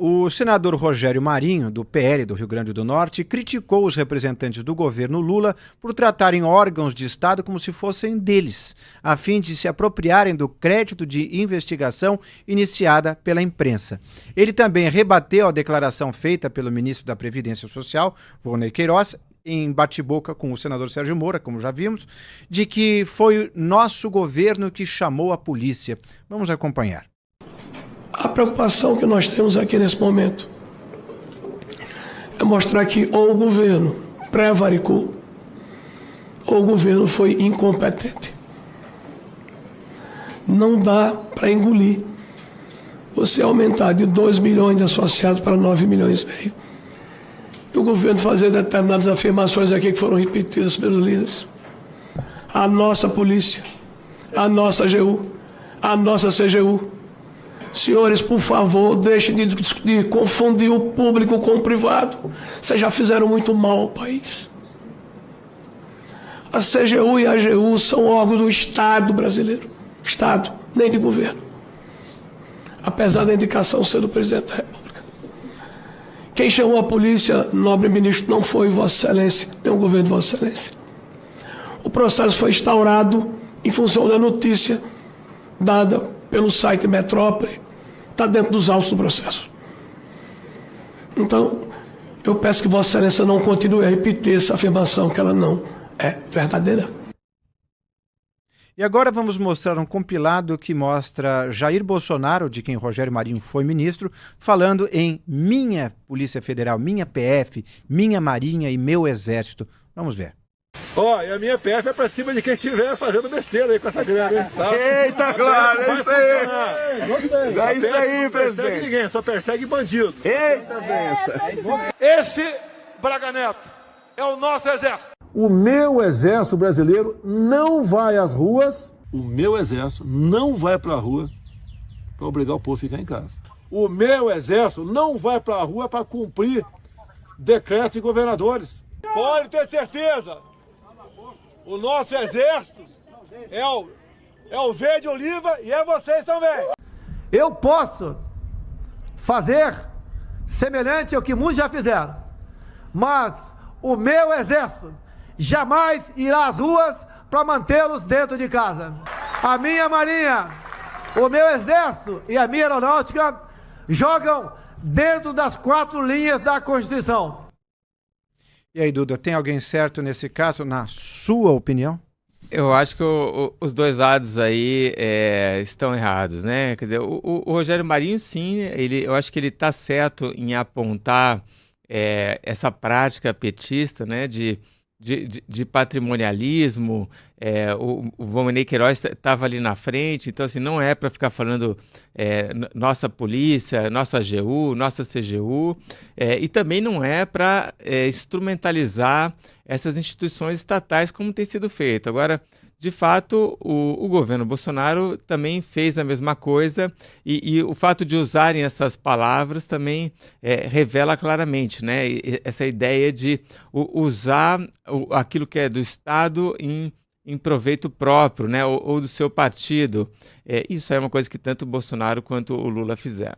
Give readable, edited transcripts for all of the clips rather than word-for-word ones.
O senador Rogério Marinho, do PL do Rio Grande do Norte, criticou os representantes do governo Lula por tratarem órgãos de Estado como se fossem deles, a fim de se apropriarem do crédito de investigação iniciada pela imprensa. Ele também rebateu a declaração feita pelo ministro da Previdência Social, Volney Queiroz, em bate-boca com o senador Sérgio Moro, como já vimos, de que foi nosso governo que chamou a polícia. Vamos acompanhar. A preocupação que nós temos aqui nesse momento é mostrar que ou o governo prevaricou ou o governo foi incompetente. Não dá para engolir você aumentar de 2 milhões de associados para 9 milhões e meio. E o governo fazer determinadas afirmações aqui que foram repetidas pelos líderes. A nossa polícia, a nossa AGU, a nossa CGU. Senhores, por favor, deixem de confundir o público com o privado. Vocês já fizeram muito mal ao país. A CGU e a AGU são órgãos do Estado brasileiro. Estado, nem de governo. Apesar da indicação ser do presidente da República. Quem chamou a polícia, nobre ministro, não foi Vossa Excelência, nem o governo de Vossa Excelência. O processo foi instaurado em função da notícia dada pelo site Metrópole, está dentro dos autos do processo. Então, eu peço que Vossa Excelência não continue a repetir essa afirmação, que ela não é verdadeira. E agora vamos mostrar um compilado que mostra Jair Bolsonaro, de quem Rogério Marinho foi ministro, falando em minha Polícia Federal, minha PF, minha Marinha e meu Exército. Vamos ver. E a minha PF é pra cima de quem estiver fazendo besteira aí com essa grana, hein? Tá? Eita, claro, é isso aí! É isso aí, presidente! Não persegue ninguém, só persegue bandido. Eita, benção! Esse, Braga Neto, é o nosso exército. O meu exército brasileiro não vai às ruas. O meu exército não vai para a rua para obrigar o povo a ficar em casa. O meu exército não vai para a rua para cumprir decretos de governadores. Pode ter certeza. O nosso exército é o verde oliva e é vocês também. Eu posso fazer semelhante ao que muitos já fizeram, mas o meu exército jamais irá às ruas para mantê-los dentro de casa. A minha marinha, o meu exército e a minha aeronáutica jogam dentro das 4 linhas da Constituição. E aí, Duda, tem alguém certo nesse caso, na sua opinião? Eu acho que os dois lados aí estão errados, né? Quer dizer, o Rogério Marinho, sim, eu acho que ele está certo em apontar essa prática petista, né, de patrimonialismo. O Volney Queiroz estava ali na frente, então assim, não é para ficar falando nossa polícia, nossa AGU, nossa CGU, e também não é para instrumentalizar essas instituições estatais como tem sido feito. Agora, de fato, o governo Bolsonaro também fez a mesma coisa e o fato de usarem essas palavras também revela claramente, né, essa ideia de usar aquilo que é do Estado em proveito próprio, né, ou do seu partido. Isso é uma coisa que tanto o Bolsonaro quanto o Lula fizeram.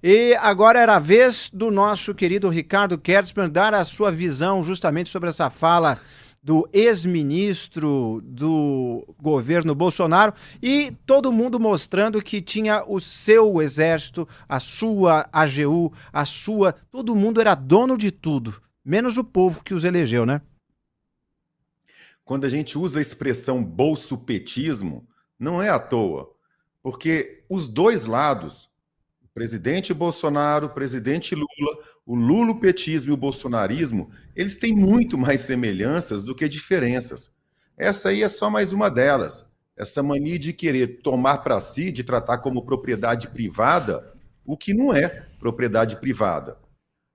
E agora era a vez do nosso querido Ricardo Kertzmann dar a sua visão justamente sobre essa fala do ex-ministro do governo Bolsonaro e todo mundo mostrando que tinha o seu exército, a sua AGU, todo mundo era dono de tudo, menos o povo que os elegeu, né? Quando a gente usa a expressão bolsopetismo, não é à toa, porque os dois lados, o presidente Bolsonaro, o presidente Lula, o lulopetismo e o bolsonarismo, eles têm muito mais semelhanças do que diferenças. Essa aí é só mais uma delas. Essa mania de querer tomar para si, de tratar como propriedade privada, o que não é propriedade privada.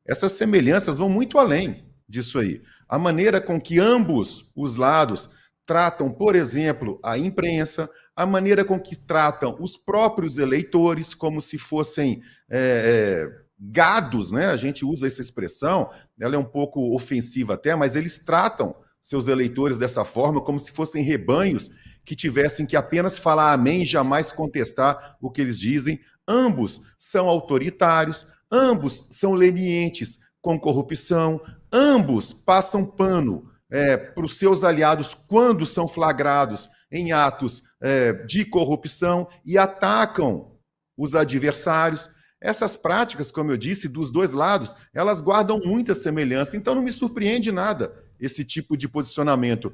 Essas semelhanças vão muito além disso aí. A maneira com que ambos os lados tratam, por exemplo, a imprensa, a maneira com que tratam os próprios eleitores como se fossem gados, né? A gente usa essa expressão, ela é um pouco ofensiva até, mas eles tratam seus eleitores dessa forma, como se fossem rebanhos que tivessem que apenas falar amém e jamais contestar o que eles dizem. Ambos são autoritários, ambos são lenientes com corrupção, ambos passam pano para os seus aliados quando são flagrados em atos de corrupção e atacam os adversários. Essas práticas, como eu disse, dos dois lados, elas guardam muita semelhança, então não me surpreende nada esse tipo de posicionamento.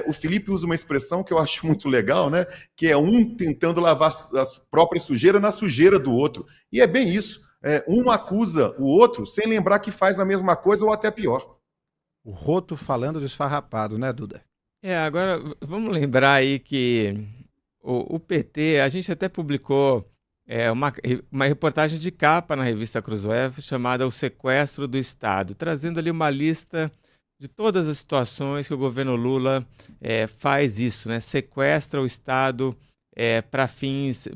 O Felipe usa uma expressão que eu acho muito legal, né? Que é um tentando lavar as próprias sujeiras na sujeira do outro. E é bem isso. Um acusa o outro sem lembrar que faz a mesma coisa ou até pior. O Roto falando do esfarrapado, né, Duda? Agora vamos lembrar aí que o PT, a gente até publicou uma reportagem de capa na revista Cruzoé chamada O Sequestro do Estado, trazendo ali uma lista de todas as situações que o governo Lula faz isso, né? Sequestra o Estado para fins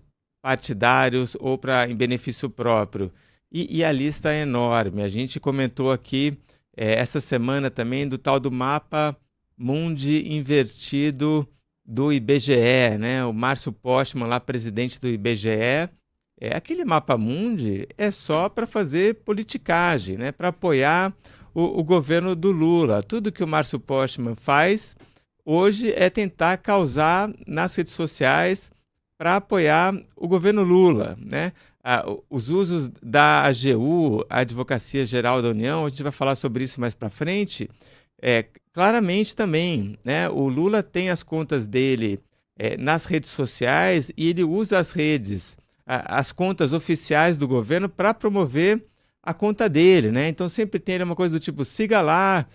partidários ou em benefício próprio. E a lista é enorme. A gente comentou aqui essa semana também do tal do mapa mundi invertido do IBGE, né? O Márcio Postman, lá presidente do IBGE, aquele mapa mundi é só para fazer politicagem, né? Para apoiar o governo do Lula. Tudo que o Márcio Postman faz hoje é tentar causar nas redes sociais para apoiar o governo Lula, né? Os usos da AGU, a Advocacia Geral da União, a gente vai falar sobre isso mais para frente, claramente também, né? O Lula tem as contas dele nas redes sociais e ele usa as redes, as contas oficiais do governo para promover a conta dele, né? Então sempre tem uma coisa do tipo, siga lá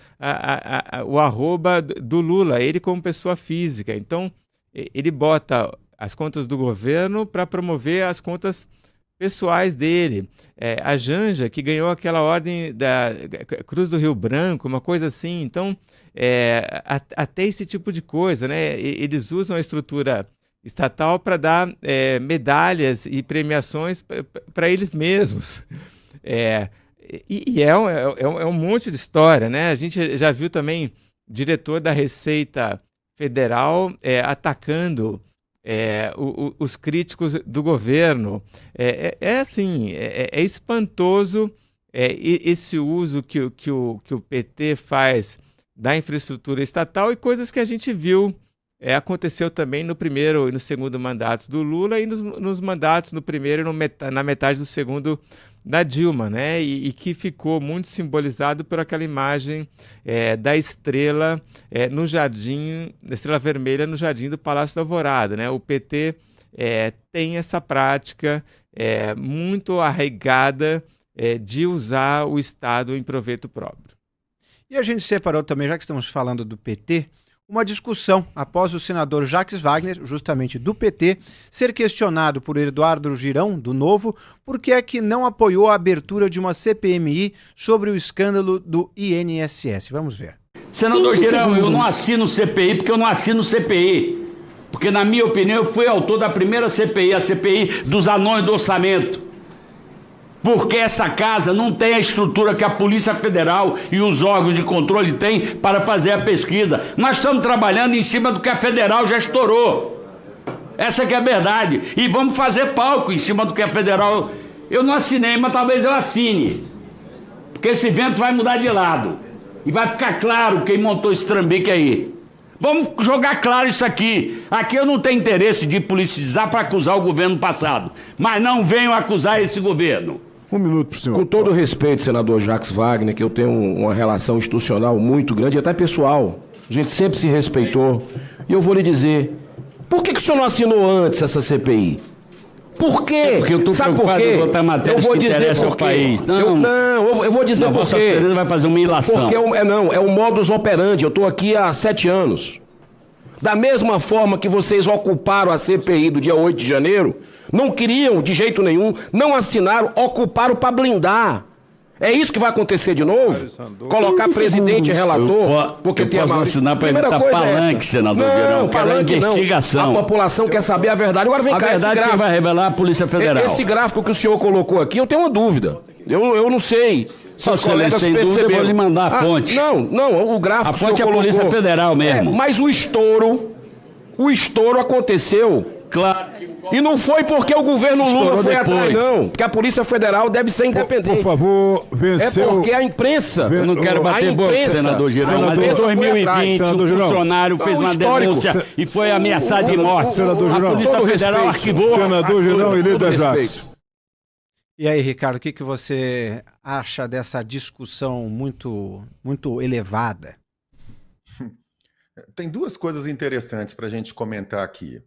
o arroba do Lula, ele como pessoa física. Então ele bota as contas do governo para promover as contas pessoais dele. A Janja, que ganhou aquela ordem da Cruz do Rio Branco, uma coisa assim. Então, até esse tipo de coisa, né? Eles usam a estrutura estatal para dar medalhas e premiações para eles mesmos. É um monte de história, né? A gente já viu também diretor da Receita Federal atacando os críticos do governo. É espantoso esse uso que o PT faz da infraestrutura estatal e coisas que a gente viu aconteceu também no primeiro e no segundo mandatos do Lula e nos mandatos no primeiro e na metade do segundo da Dilma, né? E que ficou muito simbolizado por aquela imagem da estrela no jardim, da estrela vermelha no jardim do Palácio da Alvorada, né? O PT tem essa prática muito arraigada de usar o Estado em proveito próprio. E a gente separou também, já que estamos falando do PT, uma discussão após o senador Jacques Wagner, justamente do PT, ser questionado por Eduardo Girão, do Novo, por que é que não apoiou a abertura de uma CPMI sobre o escândalo do INSS. Vamos ver. Senador Girão, eu não assino CPI porque eu não assino CPI. Porque, na minha opinião, eu fui autor da primeira CPI, a CPI dos anões do orçamento. Porque essa casa não tem a estrutura que a Polícia Federal e os órgãos de controle têm para fazer a pesquisa. Nós estamos trabalhando em cima do que a Federal já estourou. Essa que é a verdade. E vamos fazer palco em cima do que a Federal... Eu não assinei, mas talvez eu assine. Porque esse vento vai mudar de lado. E vai ficar claro quem montou esse trambique aí. Vamos jogar claro isso aqui. Aqui eu não tenho interesse de politicizar para acusar o governo passado. Mas não venham acusar esse governo. Um minuto para o senhor. Com todo o respeito, senador Jacques Wagner, que eu tenho uma relação institucional muito grande, até pessoal. A gente sempre se respeitou. E eu vou lhe dizer, por que o senhor não assinou antes essa CPI? Por quê? Porque eu estou preocupado em botar matérias que interessam ao país. Eu vou dizer por quê. Vossa Excelência vai fazer uma ilação. Porque é o modus operandi. Eu estou aqui há 7 anos. Da mesma forma que vocês ocuparam a CPI do dia 8 de janeiro, não queriam de jeito nenhum, não assinaram, ocuparam para blindar. É isso que vai acontecer de novo? Colocar presidente e relator, porque tem a posso assinar para evitar palanque, senador Girão. Palanque não. Investigação. A população quer saber a verdade. Agora vem cá, a verdade que vai revelar a Polícia Federal. Esse gráfico que o senhor colocou aqui, eu tenho uma dúvida. Eu não sei. Só se colegas tem dúvida, eu vou lhe mandar a fonte. Não, o gráfico a fonte é a Polícia Federal mesmo. Mas o estouro aconteceu Claro. E não foi porque o governo Lula foi atrás, não. Porque a Polícia Federal deve ser independente. Por favor, venceu. É porque a imprensa... Eu não quero bater boca, senador Girão, mas em 2020 um funcionário fez uma denúncia e foi ameaçado de morte. Senador A Girão, Polícia Federal arquivou. Senador Girão e Lida Jacques. E aí, Ricardo, o que você acha dessa discussão muito elevada? Tem duas coisas interessantes para a gente comentar aqui.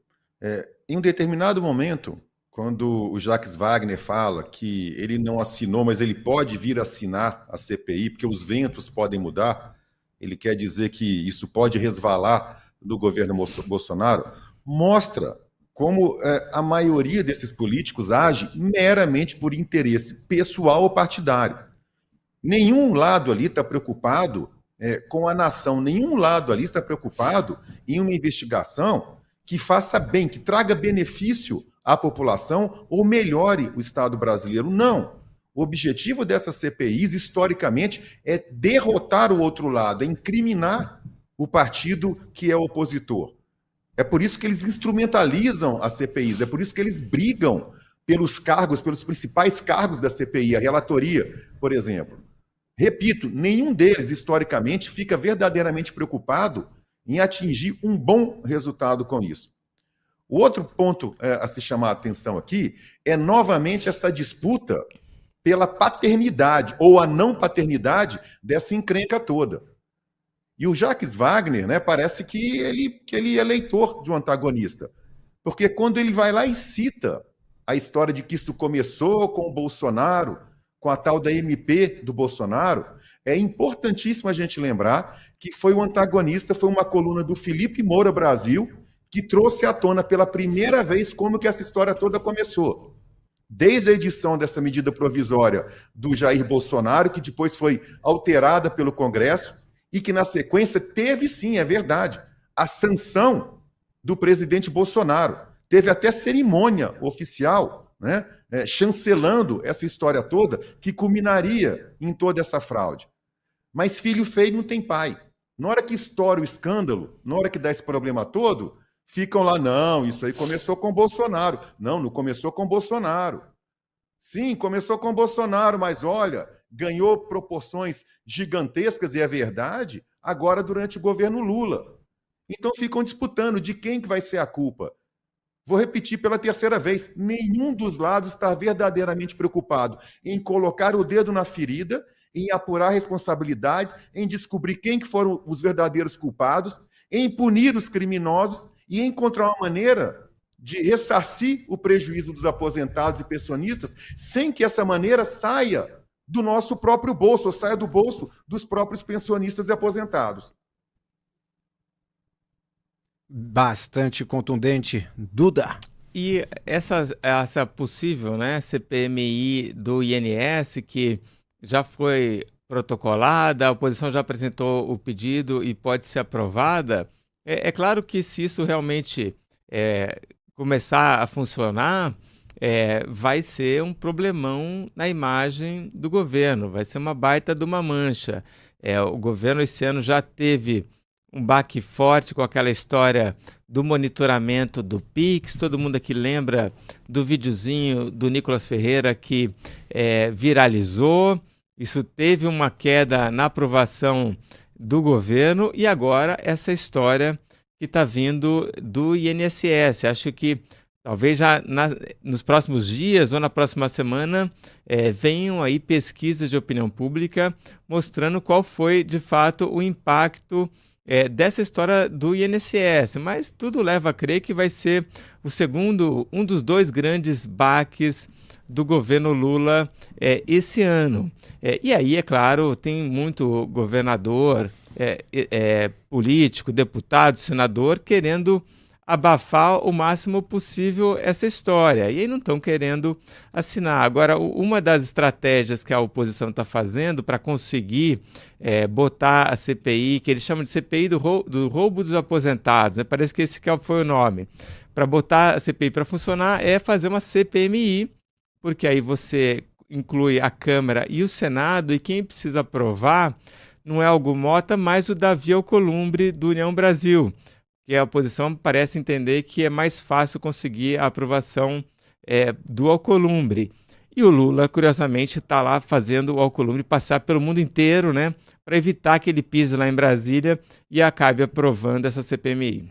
Em um determinado momento, quando o Jacques Wagner fala que ele não assinou, mas ele pode vir assinar a CPI, porque os ventos podem mudar, ele quer dizer que isso pode resvalar do governo Bolsonaro, mostra como a maioria desses políticos age meramente por interesse pessoal ou partidário. Nenhum lado ali está preocupado com a nação, nenhum lado ali está preocupado em uma investigação que faça bem, que traga benefício à população ou melhore o Estado brasileiro. Não. O objetivo dessas CPIs, historicamente, é derrotar o outro lado, é incriminar o partido que é opositor. É por isso que eles instrumentalizam as CPIs, é por isso que eles brigam pelos cargos, pelos principais cargos da CPI, a relatoria, por exemplo. Repito, nenhum deles, historicamente, fica verdadeiramente preocupado em atingir um bom resultado com isso. O outro ponto a se chamar a atenção aqui é, novamente, essa disputa pela paternidade ou a não paternidade dessa encrenca toda. E o Jacques Wagner, né, parece que ele é leitor de um antagonista, porque quando ele vai lá e cita a história de que isso começou com o Bolsonaro, com a tal da MP do Bolsonaro, é importantíssimo a gente lembrar que foi o antagonista, foi uma coluna do Felipe Moura Brasil, que trouxe à tona pela primeira vez como que essa história toda começou. Desde a edição dessa medida provisória do Jair Bolsonaro, que depois foi alterada pelo Congresso, e que na sequência teve sim, é verdade, a sanção do presidente Bolsonaro. Teve até cerimônia oficial, né, chancelando essa história toda, que culminaria em toda essa fraude. Mas filho feio não tem pai. Na hora que estoura o escândalo, na hora que dá esse problema todo, ficam lá, não, isso aí começou com Bolsonaro. Não, não começou com Bolsonaro. Sim, começou com Bolsonaro, mas olha, ganhou proporções gigantescas, e é verdade, agora durante o governo Lula. Então ficam disputando de quem que vai ser a culpa. Vou repetir pela terceira vez, nenhum dos lados está verdadeiramente preocupado em colocar o dedo na ferida, em apurar responsabilidades, em descobrir quem que foram os verdadeiros culpados, em punir os criminosos e encontrar uma maneira de ressarcir o prejuízo dos aposentados e pensionistas sem que essa maneira saia do nosso próprio bolso, ou saia do bolso dos próprios pensionistas e aposentados. Bastante contundente. Duda. E essa possível, né, CPMI do INS, que já foi protocolada, a oposição já apresentou o pedido e pode ser aprovada, é claro que se isso realmente começar a funcionar, vai ser um problemão na imagem do governo, vai ser uma baita de uma mancha. O governo esse ano já teve um baque forte com aquela história do monitoramento do Pix. Todo mundo aqui lembra do videozinho do Nicolas Ferreira que viralizou. Isso teve uma queda na aprovação do governo e agora essa história que está vindo do INSS. Acho que talvez já nos próximos dias ou na próxima semana venham aí pesquisas de opinião pública mostrando qual foi de fato o impacto dessa história do INSS, mas tudo leva a crer que vai ser um dos dois grandes baques do governo Lula esse ano. E aí, é claro, tem muito governador, político, deputado, senador querendo abafar o máximo possível essa história. E aí não estão querendo assinar. Agora, uma das estratégias que a oposição está fazendo para conseguir botar a CPI, que eles chamam de CPI do roubo dos aposentados, né? Parece que esse foi o nome. Para botar a CPI para funcionar é fazer uma CPMI, porque aí você inclui a Câmara e o Senado, e quem precisa aprovar não é o Hugo Mota, mas o Davi Alcolumbre, do União Brasil, que a oposição parece entender que é mais fácil conseguir a aprovação do Alcolumbre. E o Lula, curiosamente, está lá fazendo o Alcolumbre passar pelo mundo inteiro, né, para evitar que ele pise lá em Brasília e acabe aprovando essa CPMI.